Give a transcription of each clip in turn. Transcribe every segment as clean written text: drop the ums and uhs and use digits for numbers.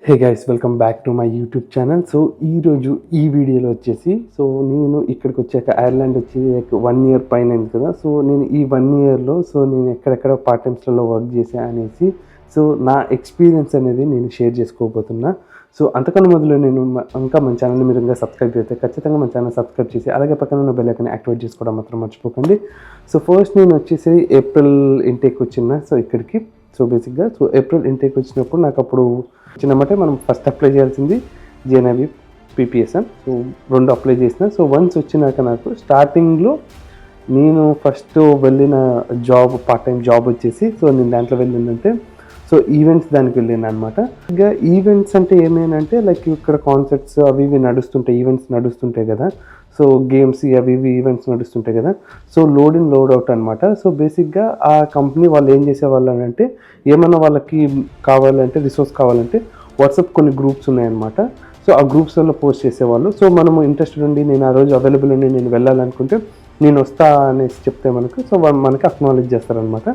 Hey guys, welcome back to my YouTube channel. So ఈరోజు ఈ వీడియోలో వచ్చేసి నేను ఇక్కడికి వచ్చాక ఐర్లాండ్ వచ్చి లైక్ 1 ఇయర్ పైన అయింది కదా. సో నేను ఈ 1 ఇయర్లో నేను ఎక్కడెక్కడ పార్ట్ టైమ్స్లలో వర్క్ చేశా అనేసి నా ఎక్స్పీరియన్స్ అనేది నేను షేర్ చేసుకోబోతున్నా. సో అంతకన్నా మొదలు నేను ఇంకా మన ఛానల్ని మీరు ఇంకా సబ్స్క్రైబ్ చేస్తే ఖచ్చితంగా మన ఛానల్ సబ్స్క్రైబ్ చేసి అలాగే పక్కన ఉన్న బెల్ ఐకాన్ యాక్టివేట్ చేసుకోవడం మాత్రం మర్చిపోకండి. సో ఫస్ట్ నేను వచ్చేసి ఏప్రిల్ ఇంటేక్ వచ్చిన ఇక్కడికి. సో బేసిక్గా ఏప్రిల్ ఇంటేక్ వచ్చినప్పుడు నాకు అప్పుడు వచ్చినమాట మనం ఫస్ట్ అప్లై చేయాల్సింది జేఎన్ఐవి పీపీఎస్ఎన్. సో 2 అప్లై చేసిన. సో వన్స్ వచ్చినాక నాకు స్టార్టింగ్లో నేను ఫస్ట్ వెళ్ళిన జాబ్ పార్ట్ టైం జాబ్ వచ్చేసి నేను దాంట్లో వెళ్ళిందంటే ఈవెంట్స్ దానికి వెళ్ళాను అనమాట. ఇంకా ఈవెంట్స్ అంటే ఏమేనంటే లైక్ ఇక్కడ కాన్సర్ట్స్ అవి ఇవి నడుస్తుంటాయి, ఈవెంట్స్ నడుస్తుంటాయి కదా. సో గేమ్స్ అవి ఇవి ఈవెంట్స్ నడుస్తుంటాయి కదా. So load in load out అనమాట. సో బేసిక్గా ఆ కంపెనీ వాళ్ళు ఏం చేసేవాళ్ళు అంటే ఏమన్నా వాళ్ళకి కావాలంటే రిసోర్స్ కావాలంటే వాట్సాప్ కొన్ని గ్రూప్స్ ఉన్నాయన్నమాట. సో ఆ గ్రూప్స్లో పోస్ట్ చేసేవాళ్ళు. సో మనము ఇంట్రెస్టెడ్ ఉండి నేను ఆ రోజు అవైలబుల్ ఉండి నేను వెళ్ళాలనుకుంటే నేను వస్తా అనేసి చెప్తే మనకు మనకి అక్నాలెడ్జ్ చేస్తారనమాట.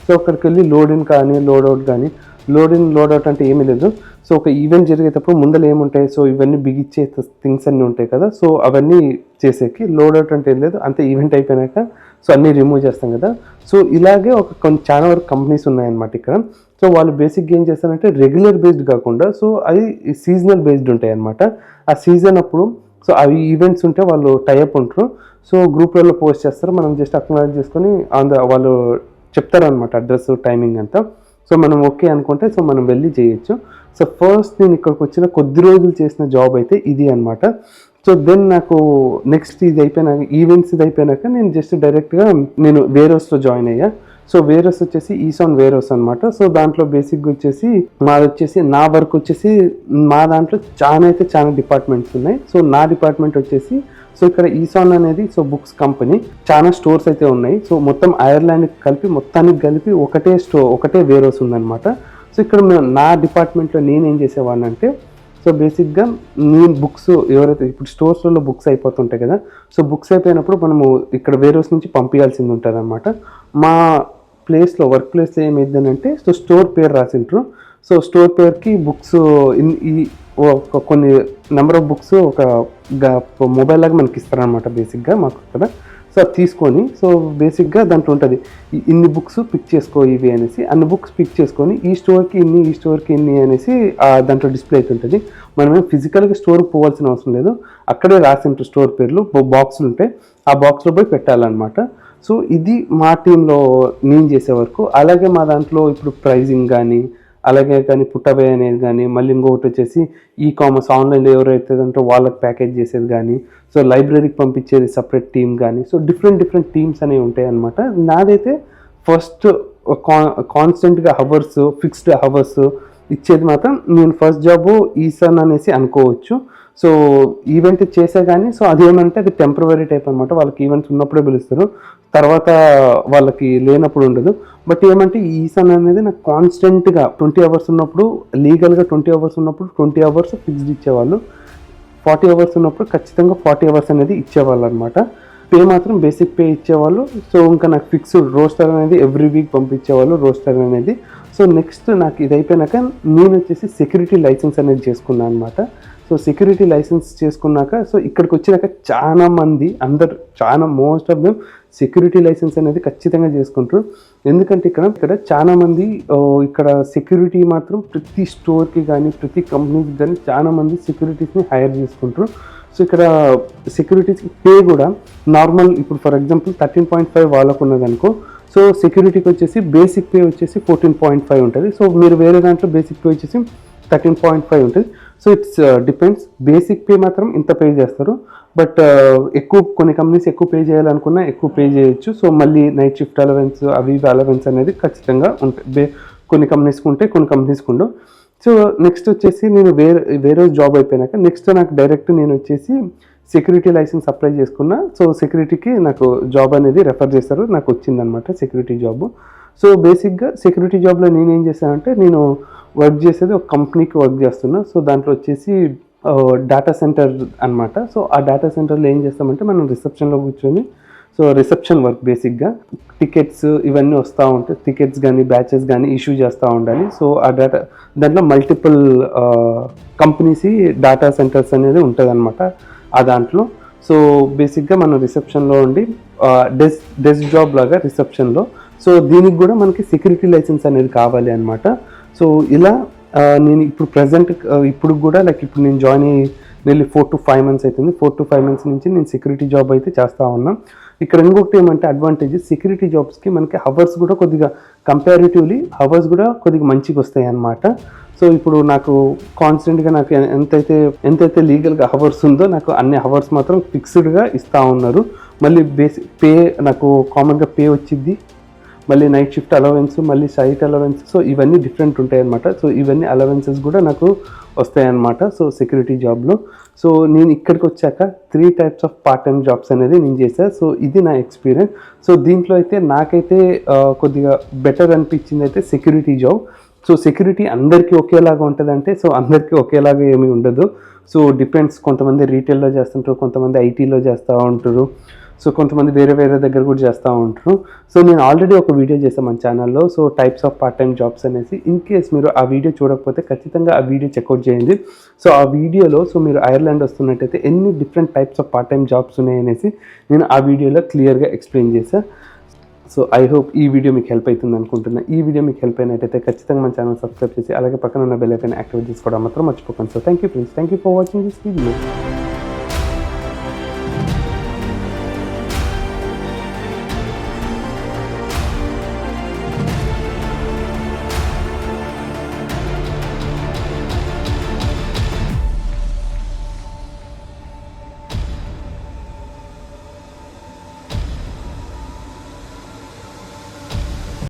సో అక్కడికి వెళ్ళి లోడ్ ఇన్ కానీ లోడ్ అవుట్ కానీ, లోడ్ ఇన్ లోడ్ అవుట్ అంటే ఏమీ లేదు. సో ఒక ఈవెంట్ జరిగేటప్పుడు ముందర ఏముంటాయి, సో ఇవన్నీ బిగిచ్చే థింగ్స్ అన్నీ ఉంటాయి కదా. సో అవన్నీ చేసేకి లోడ్ అవుట్ అంటే ఏం లేదు. అంతే ఈవెంట్ అయిపోయినాక అన్నీ రిమూవ్ చేస్తాం కదా. సో ఇలాగే చాలా వరకు కంపెనీస్ ఉన్నాయన్నమాట ఇక్కడ. సో వాళ్ళు బేసిక్గా ఏం చేస్తారంటే రెగ్యులర్ బేస్డ్ కాకుండా అవి సీజనల్ బేస్డ్ ఉంటాయి అన్నమాట. ఆ సీజన్ అప్పుడు అవి ఈవెంట్స్ ఉంటే వాళ్ళు టైఅప్ ఉంటారు. సో గ్రూప్లలో పోస్ట్ చేస్తారు, మనం జస్ట్ అక్నాలెడ్జ్ చేసుకొని వాళ్ళు చెప్తారనమాట అడ్రస్ టైమింగ్ అంతా. సో మనం ఓకే అనుకుంటే మనం వెళ్ళి చేయొచ్చు. సో ఫస్ట్ నేను ఇక్కడికి వచ్చిన కొద్ది రోజులు చేసిన జాబ్ అయితే ఇది అనమాట. సో దెన్ నాకు నెక్స్ట్ ఇది అయిపోయినాక ఈవెంట్స్ ఇది అయిపోయినాక నేను జస్ట్ డైరెక్ట్గా నేను వేరోస్లో జాయిన్ అయ్యా. సో వేరోస్ వచ్చేసి ఈసాన్ వేరోస్ అనమాట. సో దాంట్లో బేసిక్గా వచ్చేసి నా వర్క్ వచ్చేసి మా దాంట్లో చాలా డిపార్ట్మెంట్స్ ఉన్నాయి. సో నా డిపార్ట్మెంట్ వచ్చేసి ఇక్కడ ఈసాన్ అనేది బుక్స్ కంపెనీ, చాలా స్టోర్స్ అయితే ఉన్నాయి. సో మొత్తం ఐర్లాండ్కి మొత్తానికి కలిపి ఒకటే వేరోస్ ఉందన్నమాట. సో ఇక్కడ నా డిపార్ట్మెంట్లో నేనేం చేసేవాడిని అంటే బేసిక్గా నేను బుక్స్ ఎవరైతే ఇప్పుడు స్టోర్స్లలో బుక్స్ అయిపోతుంటాయి కదా. సో బుక్స్ అయిపోయినప్పుడు మనము ఇక్కడ వేరోస్ నుంచి పంపించాల్సింది ఉంటుంది అనమాట. మా వర్క్ ప్లేస్లో ఏమైందనంటే స్టోర్ పేరు రాసింటారు. సో స్టోర్ పేరుకి బుక్స్ కొన్ని నెంబర్ ఆఫ్ బుక్స్ ఒక మొబైల్ లాగా మనకి ఇస్తారనమాట బేసిక్గా మాకు ఇక్కడ. సో అది తీసుకొని బేసిక్గా దాంట్లో ఉంటుంది ఇన్ని బుక్స్ పిక్ చేసుకో ఇవి అనేసి, అన్ని బుక్స్ పిక్ చేసుకొని ఈ స్టోర్కి ఇన్ని ఈ స్టోర్కి ఇన్ని అనేసి దాంట్లో డిస్ప్లే అవుతుంటుంది. మనమేం ఫిజికల్గా స్టోర్కి పోవాల్సిన అవసరం లేదు, అక్కడే రాసింటారు స్టోర్ పేర్లు, బాక్సులు ఉంటాయి, ఆ బాక్స్లో పోయి పెట్టాలన్నమాట. సో ఇది మా టీంలో నేను చేసే వరకు. అలాగే మా దాంట్లో ఇప్పుడు ప్రైజింగ్ కానీ పుట్టవే అనేది కానీ, మళ్ళీ ఇంకొకటి వచ్చేసి కామర్స్ ఆన్లైన్లో ఎవరైతే అంటే వాళ్ళకి ప్యాకేజ్ చేసేది కానీ, సో లైబ్రరీకి పంపించేది సపరేట్ టీమ్ కానీ, సో డిఫరెంట్ టీమ్స్ అనేవి ఉంటాయి అన్నమాట. నాదైతే ఫస్ట్ కాన్స్టెంట్గా ఫిక్స్డ్ హవర్స్ ఇచ్చేది మాత్రం నేను ఫస్ట్ జాబ్ ఈసాన్ అనేసి అనుకోవచ్చు. సో ఈవెంట్ చేసే కానీ అదేమంటే అది టెంపరరీ టైప్ అనమాట. వాళ్ళకి ఈవెంట్స్ ఉన్నప్పుడే పిలుస్తారు, తర్వాత వాళ్ళకి లేనప్పుడు ఉండదు. బట్ ఏమంటే ఈసాన్ అనేది నాకు కాన్స్టెంట్గా 20 అవర్స్ ఉన్నప్పుడు, లీగల్గా 20 అవర్స్ ఉన్నప్పుడు 20 అవర్స్ ఫిక్స్డ్ ఇచ్చేవాళ్ళు, 40 అవర్స్ ఉన్నప్పుడు ఖచ్చితంగా 40 అవర్స్ అనేది ఇచ్చేవాళ్ళు అనమాట. పే మాత్రం బేసిక్ పే ఇచ్చేవాళ్ళు. సో ఇంకా నాకు ఫిక్స్డ్ రోస్టర్ అనేది ఎవ్రీ వీక్ పంపించేవాళ్ళు రోస్టర్ అనేది. సో నెక్స్ట్ నాకు ఇది అయిపోయినాక నేను వచ్చేసి సెక్యూరిటీ లైసెన్స్ అనేది చేసుకున్నాను అనమాట. సో సెక్యూరిటీ లైసెన్స్ చేసుకున్నాక ఇక్కడికి వచ్చినాక most of them security licence అనేది ఖచ్చితంగా చేసుకుంటారు. ఎందుకంటే ఇక్కడ చాలామంది ఇక్కడ సెక్యూరిటీ మాత్రం ప్రతి స్టోర్కి కానీ ప్రతి కంపెనీకి కానీ చాలామంది సెక్యూరిటీస్ని హైర్ చేసుకుంటారు. సో ఇక్కడ సెక్యూరిటీస్కి పే కూడా నార్మల్, ఇప్పుడు ఫర్ ఎగ్జాంపుల్ 13.5 వాళ్ళకు ఉన్నదనుకో, సో సెక్యూరిటీకి వచ్చేసి బేసిక్ పే వచ్చేసి 14.5 ఉంటుంది. సో మీరు వేరే దాంట్లో బేసిక్ పే వచ్చేసి 13.5 ఉంటుంది. So it's depends. Basic pay మాత్రం ఇంత పే చేస్తారు, బట్ కొన్ని కంపెనీస్ ఎక్కువ పే చేయాలనుకున్నా ఎక్కువ పే చేయొచ్చు. సో మళ్ళీ నైట్ షిఫ్ట్ అలవెన్స్ అవి అలవెన్స్ అనేది ఖచ్చితంగా ఉంటాయి. కొన్ని కంపెనీస్కి ఉంటాయి, కొన్ని కంపెనీస్కి ఉండవు. సో నెక్స్ట్ వచ్చేసి నేను వేరే జాబ్ అయిపోయినాక నెక్స్ట్ నాకు డైరెక్ట్ నేను వచ్చేసి సెక్యూరిటీ లైసెన్స్ అప్లై చేసుకున్నా. సో సెక్యూరిటీకి నాకు జాబ్ అనేది రెఫర్ చేస్తారు, నాకు వచ్చిందనమాట సెక్యూరిటీ జాబ్. సో బేసిక్గా సెక్యూరిటీ జాబ్లో నేనేం చేశానంటే నేను వర్క్ చేసేది ఒక కంపెనీకి వర్క్ చేస్తున్నా. సో దాంట్లో వచ్చేసి డేటా సెంటర్ అనమాట. సో ఆ డేటా సెంటర్లో ఏం చేస్తామంటే మనం రిసెప్షన్లో కూర్చొని సో రిసెప్షన్ వర్క్ బేసిక్గా టికెట్స్ ఇవన్నీ వస్తూ ఉంటాయి, టికెట్స్ కానీ బ్యాచెస్ కానీ ఇష్యూ చేస్తూ ఉండాలి. సో ఆ డేటా దాంట్లో మల్టిపుల్ కంపెనీస్ డేటా సెంటర్స్ అనేది ఉంటుంది అనమాట ఆ దాంట్లో. సో బేసిక్గా మనం రిసెప్షన్లో ఉండి డెస్క్ జాబ్ లాగా రిసెప్షన్లో. సో దీనికి కూడా మనకి సెక్యూరిటీ లైసెన్స్ అనేది కావాలి అనమాట. సో ఇలా నేను ఇప్పుడు ప్రజెంట్ ఇప్పుడు కూడా ఇప్పుడు నేను జాయిన్ అయ్యి నెల్లి 4 to 5 months అవుతుంది. 4 to 5 months నుంచి నేను సెక్యూరిటీ జాబ్ అయితే చేస్తూ ఉన్నాను. ఇక్కడ ఇంకొకటి ఏమంటే అడ్వాంటేజ్, సెక్యూరిటీ జాబ్స్కి మనకి హవర్స్ కూడా కొద్దిగా కంపారిటివ్లీ హవర్స్ కూడా కొద్దిగా మంచిగా వస్తాయి అన్నమాట. సో ఇప్పుడు నాకు కాన్స్టెంట్గా నాకు ఎంతైతే లీగల్గా హవర్స్ ఉందో నాకు అన్ని హవర్స్ మాత్రం ఫిక్స్డ్గా ఇస్తూ ఉన్నారు. మళ్ళీ బేసిక్ పే నాకు కామన్గా పే వచ్చింది, మళ్ళీ నైట్ షిఫ్ట్ అలవెన్స్, మళ్ళీ సైట్ అలవెన్స్. సో ఇవన్నీ డిఫరెంట్ ఉంటాయి అన్నమాట. సో ఇవన్నీ అలవెన్సెస్ కూడా నాకు వస్తాయన్నమాట సో సెక్యూరిటీ జాబ్లో. సో నేను ఇక్కడికి వచ్చాక 3 types of part time jobs అనేది నేను చేశాను. సో ఇది నా ఎక్స్పీరియన్స్. సో దీంట్లో అయితే నాకైతే కొద్దిగా బెటర్ అనిపించింది అయితే సెక్యూరిటీ జాబ్. సో సెక్యూరిటీ అందరికీ ఒకేలాగా ఉంటుందంటే సో అందరికీ ఒకేలాగా ఏమీ ఉండదు. సో డిపెండ్స్, కొంతమంది రీటైల్లో చేస్తుంటారు, కొంతమంది ఐటీలో చేస్తూ ఉంటారు, సో కొంతమంది వేరే దగ్గర కూడా చేస్తూ ఉంటారు. సో నేను ఆల్రెడీ ఒక వీడియో చేశాను మన ఛానల్లో, so types of part time jobs అనేసి. ఇన్ కేస్ మీరు ఆ వీడియో చూడకపోతే ఖచ్చితంగా ఆ వీడియో చెక్అవుట్ చేయండి. సో ఆ వీడియోలో సో మీరు ఐర్లాండ్ వస్తున్నట్టయితే ఎన్ని different types of part time jobs ఉన్నాయనేసి నేను ఆ వీడియోలో క్లియర్గా ఎక్స్ప్లెయిన్ చేశాను. సో ఐ హోప్ ఈ వీడియో మీకు హెల్ప్ అవుతుంది అనుకుంటున్నాను. ఈ వీడియో మీకు హెల్ప్ అయినట్టయితే ఖచ్చితంగా మన ఛానల్ సబ్స్క్రైబ్ చేసి అలాగే పక్కన ఉన్న బెల్ ఐకాన్ యాక్టివేట్ చేసుకోవడం మాత్రం మర్చిపోకండి. So thank you friends, thank you for watching this video.